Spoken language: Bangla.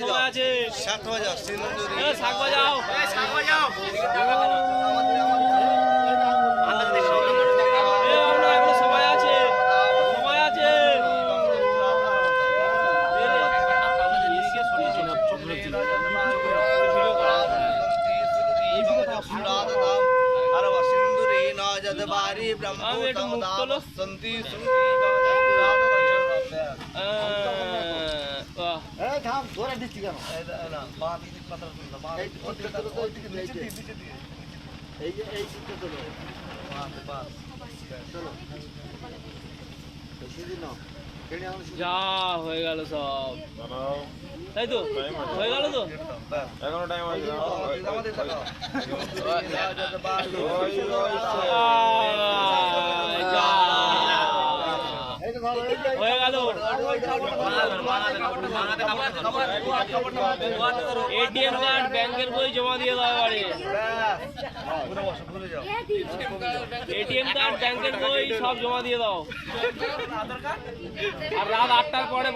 সবাই আছে। শাক বাজাও, সিন্দুরি। শাক বাজাও, শাক বাজাও। সবাই আছে, সবাই আছে। সিন্দুরি নজদবারি ব্রহ্মসন্তি থাম ধরে দিচ্ছি কেন এই যে এই চিত্র চলো চলো বেশি দিন যা হয়ে গেল সব, তাই তো হয়ে গেল তো। এখনো টাইম আছে হয়ে গেল। এটিএম কার্ড, ব্যাংকের বই জমা দিয়ে দাও এবারে। এটিএম কার্ড, ব্যাংকের বই সব জমা দিয়ে দাও। আর রাত 8টার পরে